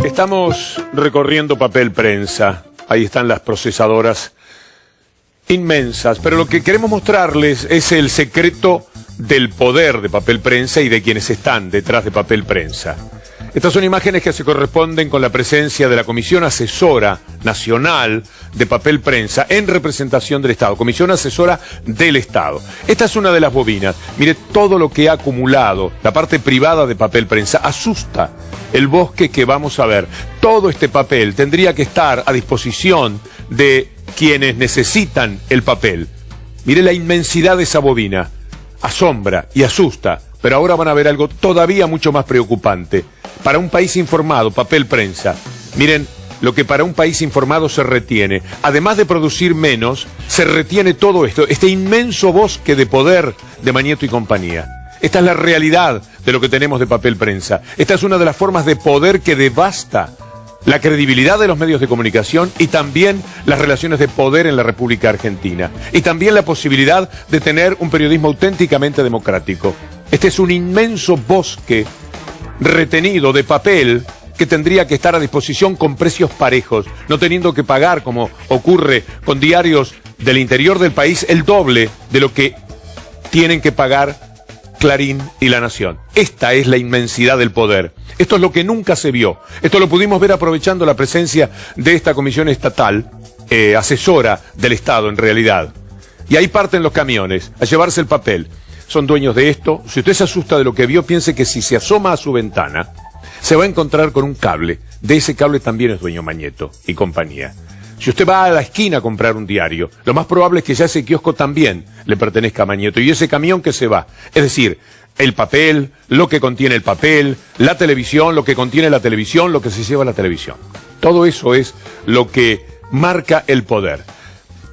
Estamos recorriendo papel prensa. Ahí están las procesadoras inmensas. Pero lo que queremos mostrarles es el secreto del poder de papel prensa y de quienes están detrás de papel prensa. Estas son imágenes que se corresponden con la presencia de la Comisión Asesora Nacional de Papel Prensa en representación del Estado. Comisión Asesora del Estado. Esta es una de las bobinas. Mire todo lo que ha acumulado la parte privada de papel prensa. Asusta el bosque que vamos a ver. Todo este papel tendría que estar a disposición de quienes necesitan el papel. Mire la inmensidad de esa bobina. Asombra y asusta. Pero ahora van a ver algo todavía mucho más preocupante. Para un país informado, papel prensa. Miren lo que para un país informado se retiene. Además de producir menos, se retiene todo esto, este inmenso bosque de poder de Mañeto y compañía. Esta es la realidad de lo que tenemos de papel prensa. Esta es una de las formas de poder que devasta la credibilidad de los medios de comunicación y también las relaciones de poder en la República Argentina. Y también la posibilidad de tener un periodismo auténticamente democrático. Este es un inmenso bosque retenido de papel que tendría que estar a disposición con precios parejos, no teniendo que pagar, como ocurre con diarios del interior del país, el doble de lo que tienen que pagar Clarín y La Nación. Esta es la inmensidad del poder. Esto es lo que nunca se vio. Esto lo pudimos ver aprovechando la presencia de esta comisión estatal, asesora del Estado en realidad. Y ahí parten los camiones a llevarse el papel. Son dueños de esto. Si usted se asusta de lo que vio, piense que si se asoma a su ventana, se va a encontrar con un cable. De ese cable también es dueño Mañeto y compañía. Si usted va a la esquina a comprar un diario, lo más probable es que ya ese kiosco también le pertenezca a Mañeto. Y ese camión que se va, es decir, el papel, lo que contiene el papel, la televisión, lo que contiene la televisión, lo que se lleva a la televisión. Todo eso es lo que marca el poder.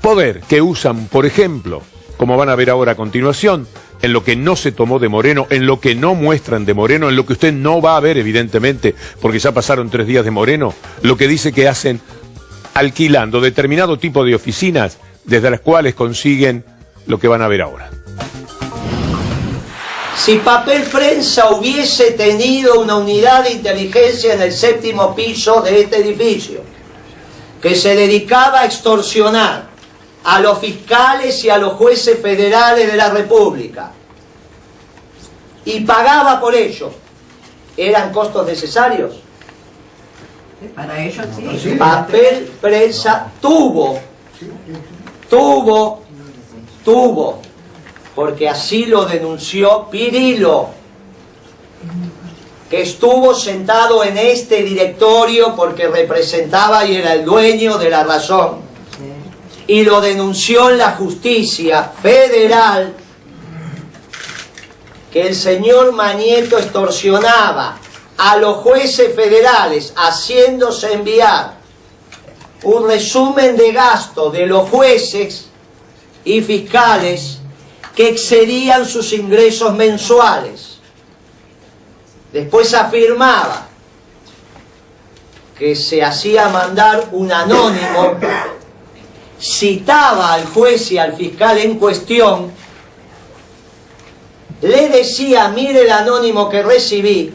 Poder que usan, por ejemplo, como van a ver ahora a continuación, en lo que no se tomó de Moreno, en lo que no muestran de Moreno, en lo que usted no va a ver evidentemente, porque ya pasaron 3 días de Moreno, lo que dice que hacen alquilando determinado tipo de oficinas desde las cuales consiguen lo que van a ver ahora. Si papel prensa hubiese tenido una unidad de inteligencia en el 7º piso de este edificio, que se dedicaba a extorsionar a los fiscales y a los jueces federales de la República, y pagaba por ello, ¿eran costos necesarios? Para ellos sí. Papel prensa tuvo, porque así lo denunció Pirillo, que estuvo sentado en este directorio porque representaba y era el dueño de la razón, y lo denunció en la justicia federal, que el señor Mañeto extorsionaba a los jueces federales, haciéndose enviar un resumen de gasto de los jueces y fiscales que excedían sus ingresos mensuales. Después afirmaba que se hacía mandar un anónimo, citaba al juez y al fiscal en cuestión, le decía: mire el anónimo que recibí,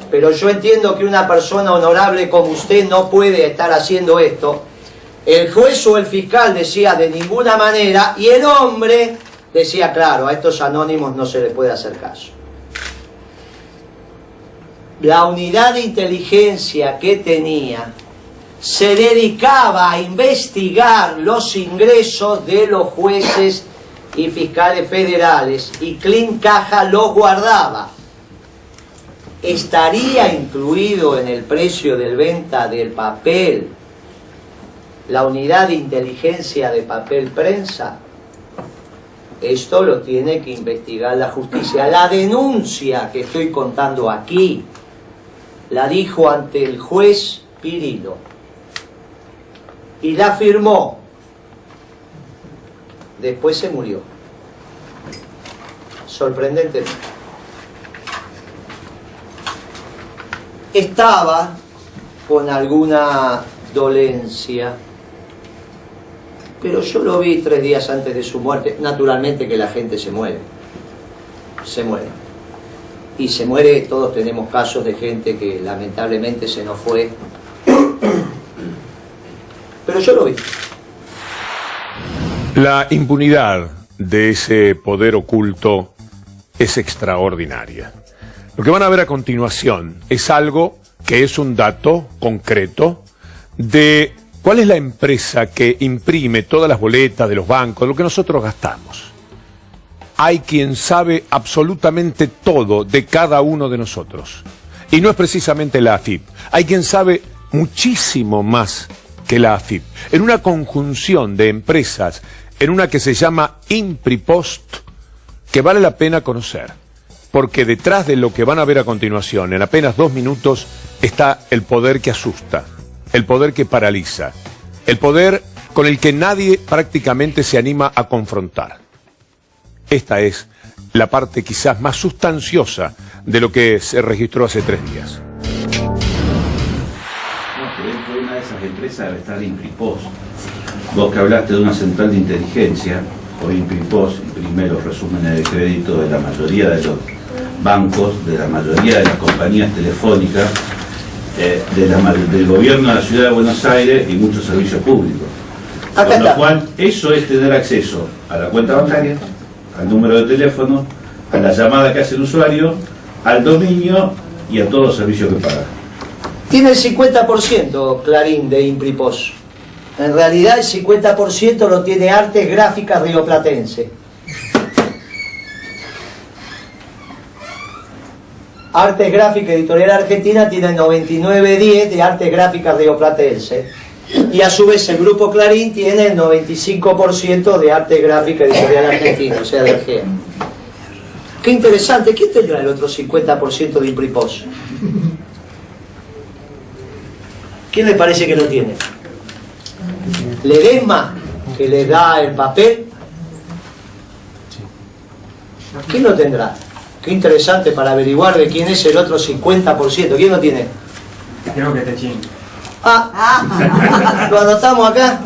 pero yo entiendo que una persona honorable como usted no puede estar haciendo esto. El juez o el fiscal decía: de ninguna manera, y el hombre decía: claro, a estos anónimos no se le puede hacer caso. La unidad de inteligencia que tenía se dedicaba a investigar los ingresos de los jueces y fiscales federales, y Clean Caja los guardaba. ¿Estaría incluido en el precio de venta del papel la unidad de inteligencia de papel prensa? Esto lo tiene que investigar la justicia. La denuncia que estoy contando aquí la dijo ante el juez Pirillo y la firmó. Después se murió. Sorprendentemente. Estaba con alguna dolencia pero yo lo vi 3 días antes de su muerte. Naturalmente que la gente se muere. Se muere. Y se muere, todos tenemos casos de gente que lamentablemente se nos fue. Pero yo lo vi. La impunidad de ese poder oculto es extraordinaria. Lo que van a ver a continuación es algo que es un dato concreto de cuál es la empresa que imprime todas las boletas de los bancos, lo que nosotros gastamos. Hay quien sabe absolutamente todo de cada uno de nosotros. Y no es precisamente la AFIP. Hay quien sabe muchísimo más que la AFIP. En una conjunción de empresas, en una que se llama Impripost, que vale la pena conocer. Porque detrás de lo que van a ver a continuación, en apenas 2 minutos, está el poder que asusta, el poder que paraliza, el poder con el que nadie prácticamente se anima a confrontar. Esta es la parte quizás más sustanciosa de lo que se registró hace 3 días. Dentro de una de esas empresas debe estar Impripost. Vos que hablaste de una central de inteligencia, hoy Impripost imprime los resúmenes de crédito de la mayoría de los bancos, de la mayoría de las compañías telefónicas, del gobierno de la ciudad de Buenos Aires y muchos servicios públicos. Con lo cual, eso es tener acceso a la cuenta bancaria, al número de teléfono, a la llamada que hace el usuario, al dominio y a todos los servicios que paga. Tiene el 50% Clarín de Impripost. En realidad el 50% lo tiene Artes Gráficas Rioplatense. Artes Gráficas Editorial Argentina tiene el 99.10 de Artes Gráficas Rioplatense. Y a su vez el Grupo Clarín tiene el 95% de Artes Gráficas Editorial Argentina, o sea, de Argea. Qué interesante. ¿Quién tendrá el otro 50% de Impripost? ¿Quién le parece que lo tiene? ¿Ledesma, que le da el papel? ¿Quién lo tendrá? Qué interesante para averiguar de quién es el otro 50%. ¿Quién lo tiene? Creo que Techín. Ah, lo anotamos acá.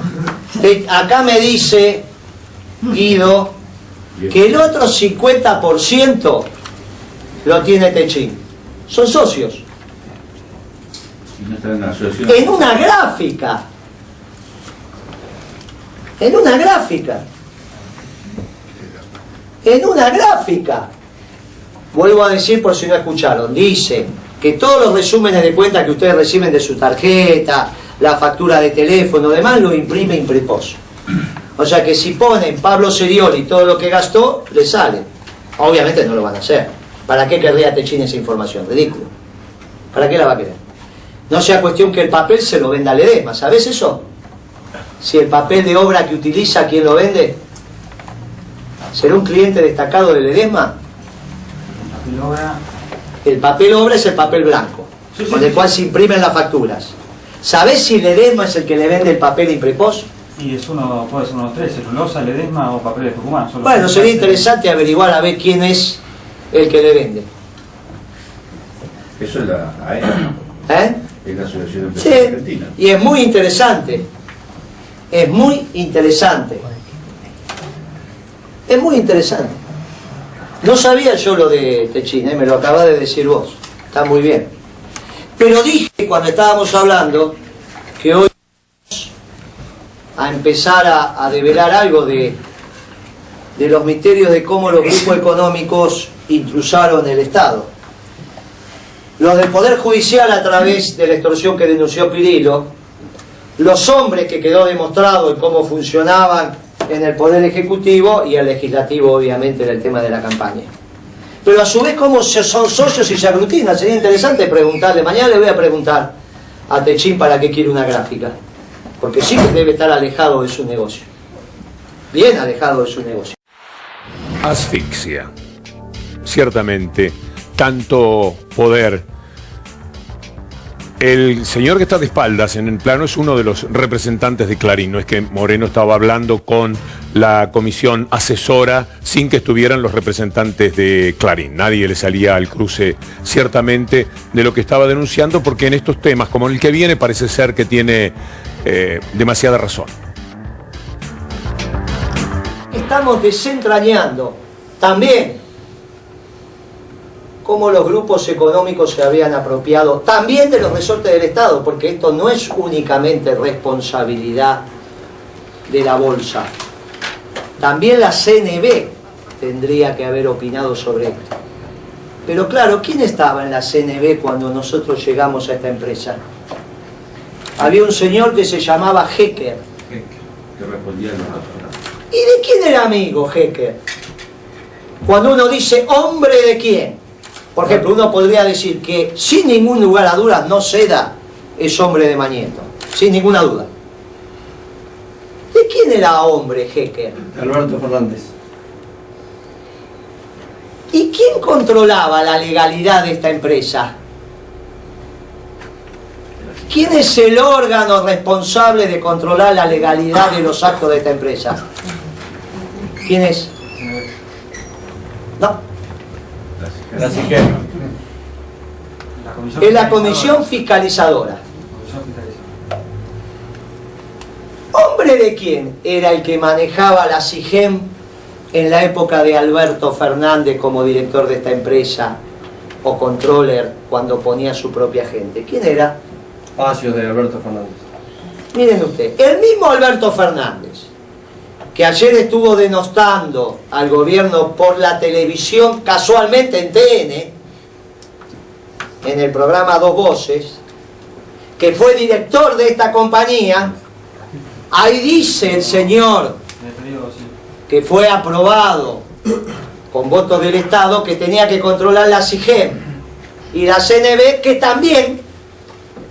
Acá me dice Guido que el otro 50% lo tiene Techín. Son socios. Y no está en la asociación. En una gráfica. En una gráfica. En una gráfica. Vuelvo a decir por si no escucharon. Dice que todos los resúmenes de cuenta que ustedes reciben de su tarjeta, la factura de teléfono, demás, lo imprime Impripost. O sea que si ponen Pablo Serioli todo lo que gastó, le sale. Obviamente no lo van a hacer. ¿Para qué querría Techín esa información? Ridículo. ¿Para qué la va a querer? No sea cuestión que el papel se lo venda a Ledesma. ¿Sabes eso? Si el papel de obra que utiliza, ¿quién lo vende? ¿Será un cliente destacado de Ledesma? El papel obra es el papel blanco, con el cual se imprimen las facturas. ¿Sabés si Ledesma es el que le vende el papel Impripost? Y es uno, puede ser uno de los tres, celulosa, Ledesma o papel de Tucumán. Bueno, sería interesante averiguar a ver quién es el que le vende. Eso es la AEA, ¿Eh? es la Asociación de Sí, Empresas Argentinas. y es muy interesante. Es muy interesante. Es muy interesante. No sabía yo lo de Techín, me lo acabas de decir vos. Está muy bien. Pero dije cuando estábamos hablando que hoy vamos a empezar a develar algo de los misterios de cómo los grupos económicos intrusaron el Estado. Los del Poder Judicial a través de la extorsión que denunció Pirillo, los hombres que quedó demostrado en cómo funcionaban en el Poder Ejecutivo y el Legislativo, obviamente, en el tema de la campaña. Pero a su vez, cómo son socios y se aglutinan. Sería interesante preguntarle. Mañana le voy a preguntar a Techín para qué quiere una gráfica. Porque sí que debe estar alejado de su negocio. Bien alejado de su negocio. Asfixia. Ciertamente, tanto poder. El señor que está de espaldas en el plano es uno de los representantes de Clarín. No es que Moreno estaba hablando con la comisión asesora sin que estuvieran los representantes de Clarín. Nadie le salía al cruce ciertamente de lo que estaba denunciando, porque en estos temas, como el que viene, parece ser que tiene demasiada razón. estamos desentrañando también cómo los grupos económicos se habían apropiado también de los resortes del Estado, porque esto no es únicamente responsabilidad de la Bolsa. También la CNB tendría que haber opinado sobre esto. Pero claro, ¿quién estaba en la CNB cuando nosotros llegamos a esta empresa? Había un señor que se llamaba Hecker. Que respondía a los datos. ¿Y de quién era amigo Hecker? Cuando uno dice hombre de quién. Por ejemplo, uno podría decir que sin ningún lugar a dudas no Seda es hombre de Mañeto. Sin ninguna duda. ¿De quién era hombre Hecker? Alberto Fernández. ¿Y quién controlaba la legalidad de esta empresa? ¿Quién es el órgano responsable de controlar la legalidad de los actos de esta empresa? ¿Quién es? No. La CIGEP. Es la Comisión Fiscalizadora. ¿Hombre de quién era el que manejaba la CIGEM en la época de Alberto Fernández como director de esta empresa o controller cuando ponía su propia gente? ¿Quién era? Pacios de Alberto Fernández. Miren ustedes, el mismo Alberto Fernández, que ayer estuvo denostando al gobierno por la televisión, casualmente en TN, en el programa Dos Voces, que fue director de esta compañía, ahí dice el señor que fue aprobado con votos del Estado que tenía que controlar la CIGEM y la CNB, que también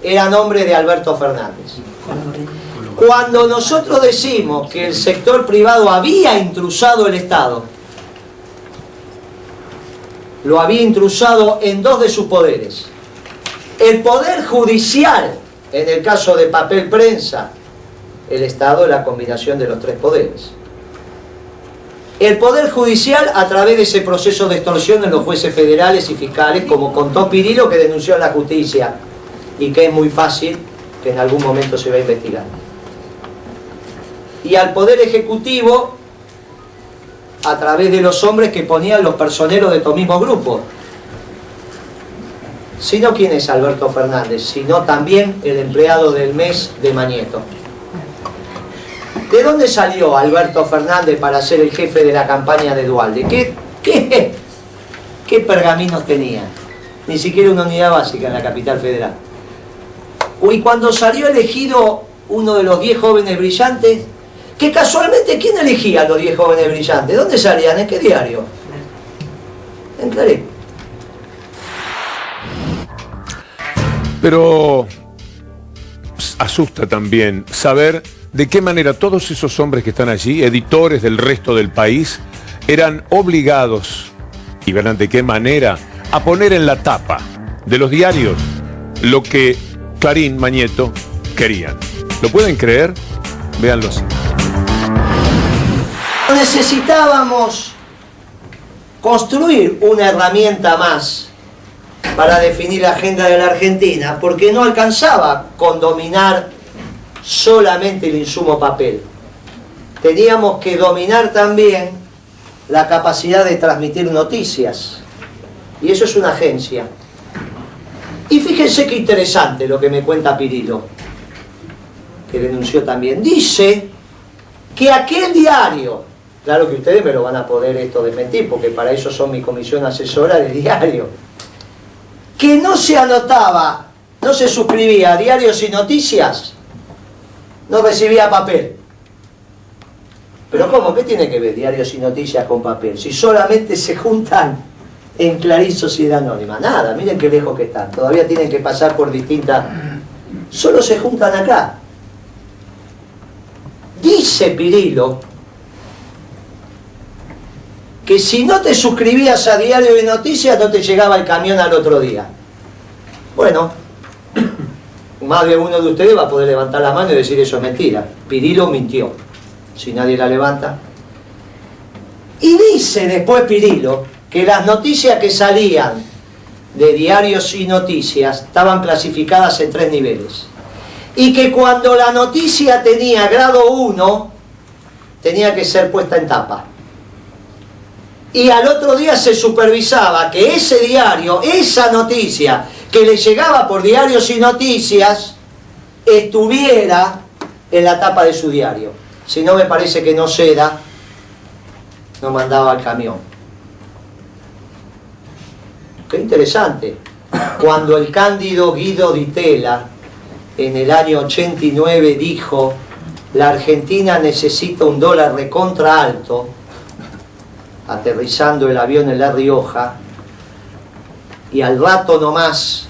era nombre de Alberto Fernández. Cuando nosotros decimos que el sector privado había intrusado el Estado, lo había intrusado en dos de sus poderes. El poder judicial, en el caso de Papel Prensa, el Estado es la combinación de los tres poderes. El poder judicial a través de ese proceso de extorsión en los jueces federales y fiscales, como contó Pirillo, que denunció a la justicia y que es muy fácil que en algún momento se va a investigar. Y al poder ejecutivo a través de los hombres que ponían los personeros de estos mismos grupos. Sino quién es Alberto Fernández, sino también el empleado del mes de Mañeto. ¿De dónde salió Alberto Fernández para ser el jefe de la campaña de Duhalde? ¿Qué pergaminos tenía? Ni siquiera una unidad básica en la capital federal. Y cuando salió elegido uno de los 10 jóvenes brillantes, que casualmente, ¿quién elegía a los 10 jóvenes brillantes? ¿Dónde salían? ¿En qué diario? En Clarín. Pero asusta también saber de qué manera todos esos hombres que están allí, editores del resto del país, eran obligados, y verán de qué manera, a poner en la tapa de los diarios lo que Clarín, Mañeto querían. ¿Lo pueden creer? Véanlo así. Necesitábamos construir una herramienta más para definir la agenda de la Argentina, porque no alcanzaba con dominar solamente el insumo papel. Teníamos que dominar también la capacidad de transmitir noticias, y eso es una agencia. Y fíjense qué interesante lo que me cuenta Pirillo, que denunció también. Dice que aquel diario, claro que ustedes me lo van a poder esto desmentir, porque para eso son mi comisión asesora del diario, que no se anotaba, no se suscribía a Diarios y Noticias, no recibía papel. Pero ¿cómo? ¿Qué tiene que ver Diarios y Noticias con papel? Si solamente se juntan en Clarín Sociedad Anónima. Nada, miren qué lejos que están. Todavía tienen que pasar por distintas... Solo se juntan acá. Dice Pirillo que si no te suscribías a Diario de Noticias no te llegaba el camión al otro día. Bueno, más de uno de ustedes va a poder levantar la mano y decir eso es mentira. Pirillo mintió, si nadie la levanta. Y dice después Pirillo que las noticias que salían de Diarios y Noticias estaban clasificadas en 3 niveles. Y que cuando la noticia tenía grado 1, tenía que ser puesta en tapa. Y al otro día se supervisaba que ese diario, esa noticia que le llegaba por Diarios y Noticias, estuviera en la tapa de su diario. Si no, me parece que no ceda, no mandaba al camión. Qué interesante. Cuando el cándido Guido Di Tella en el año 89 dijo: la Argentina necesita un dólar recontra alto, aterrizando el avión en La Rioja, y al rato nomás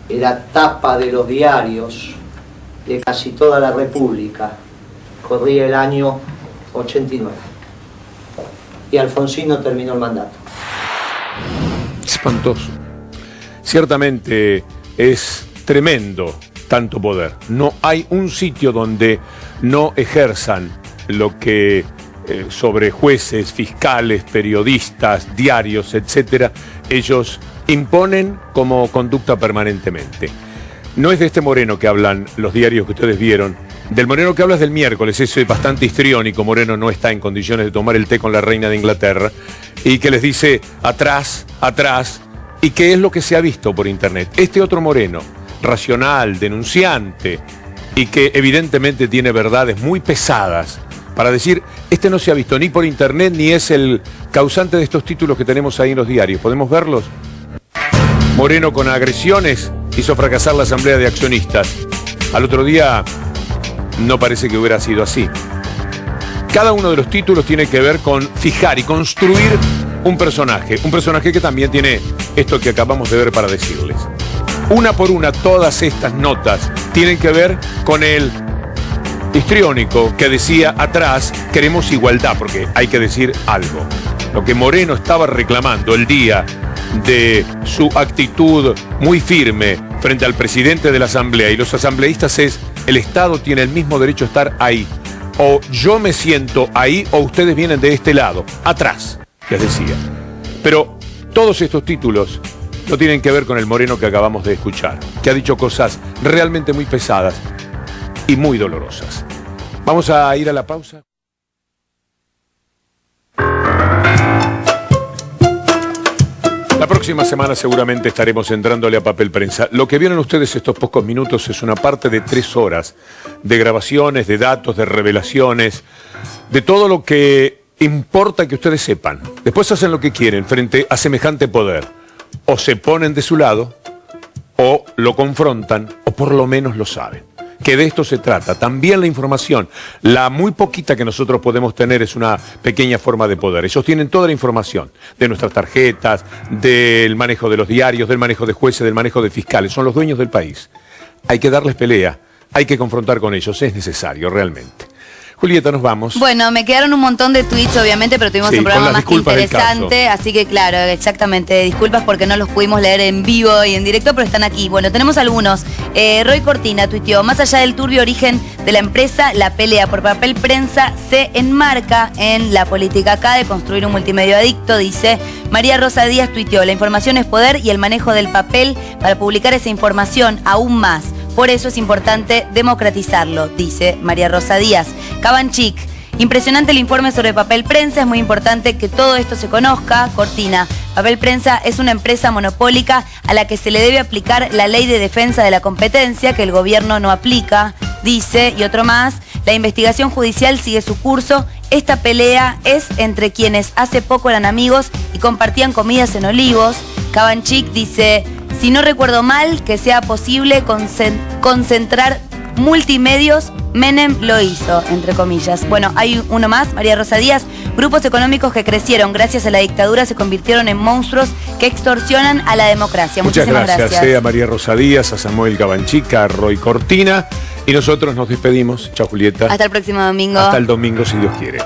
era tapa de los diarios de casi toda la República. Corría el año 89 y Alfonsino terminó el mandato. Espantoso. Ciertamente es tremendo tanto poder. No hay un sitio donde no ejerzan lo que sobre jueces, fiscales, periodistas, diarios, etcétera, ellos imponen como conducta permanentemente. No es de este Moreno que hablan los diarios que ustedes vieron. Del Moreno que hablas del miércoles, ese es bastante histriónico. Moreno no está en condiciones de tomar el té con la reina de Inglaterra y que les dice atrás, atrás, y que es lo que se ha visto por internet. Este otro Moreno, racional, denunciante, y que evidentemente tiene verdades muy pesadas para decir, este no se ha visto ni por internet ni es el causante de estos títulos que tenemos ahí en los diarios. ¿Podemos verlos? Moreno con agresiones hizo fracasar la asamblea de accionistas. Al otro día no parece que hubiera sido así. Cada uno de los títulos tiene que ver con fijar y construir un personaje que también tiene esto que acabamos de ver para decirles. Una por una, todas estas notas tienen que ver con el histriónico que decía atrás, queremos igualdad, porque hay que decir algo. Lo que Moreno estaba reclamando el día de su actitud muy firme frente al presidente de la Asamblea y los asambleístas es: el Estado tiene el mismo derecho a estar ahí. O yo me siento ahí o ustedes vienen de este lado, atrás, les decía. Pero todos estos títulos no tienen que ver con el Moreno que acabamos de escuchar, que ha dicho cosas realmente muy pesadas y muy dolorosas. Vamos a ir a la pausa. La próxima semana seguramente estaremos entrándole a Papel Prensa. Lo que vieron ustedes estos pocos minutos es una parte de 3 horas de grabaciones, de datos, de revelaciones, de todo lo que importa que ustedes sepan. Después hacen lo que quieren frente a semejante poder. O se ponen de su lado, o lo confrontan, o por lo menos lo saben. Que de esto se trata. También la información, la muy poquita que nosotros podemos tener, es una pequeña forma de poder. Ellos tienen toda la información de nuestras tarjetas, del manejo de los diarios, del manejo de jueces, del manejo de fiscales. Son los dueños del país. Hay que darles pelea, hay que confrontar con ellos, es necesario realmente. Julieta, nos vamos. Bueno, me quedaron un montón de tweets, obviamente, pero tuvimos un programa más que interesante, así que claro, exactamente, disculpas porque no los pudimos leer en vivo y en directo, pero están aquí. Bueno, tenemos algunos. Roy Cortina tuiteó: más allá del turbio origen de la empresa, la pelea por Papel Prensa se enmarca en la política acá de construir un multimedio adicto, dice. María Rosa Díaz tuiteó: la información es poder y el manejo del papel para publicar esa información aún más. Por eso es importante democratizarlo, dice María Rosa Díaz. Cabanchik: impresionante el informe sobre Papel Prensa, es muy importante que todo esto se conozca. Cortina: Papel Prensa es una empresa monopólica a la que se le debe aplicar la ley de defensa de la competencia que el gobierno no aplica, dice. Y otro más: la investigación judicial sigue su curso. Esta pelea es entre quienes hace poco eran amigos y compartían comidas en Olivos. Cabanchik dice: si no recuerdo mal, que sea posible concentrar multimedios, Menem lo hizo, entre comillas. Bueno, hay uno más, María Rosa Díaz: grupos económicos que crecieron gracias a la dictadura se convirtieron en monstruos que extorsionan a la democracia. Muchas gracias. A María Rosa Díaz, a Samuel Cabanchik, a Roy Cortina. Y nosotros nos despedimos. Chao, Julieta. Hasta el próximo domingo. Hasta el domingo, si Dios quiere.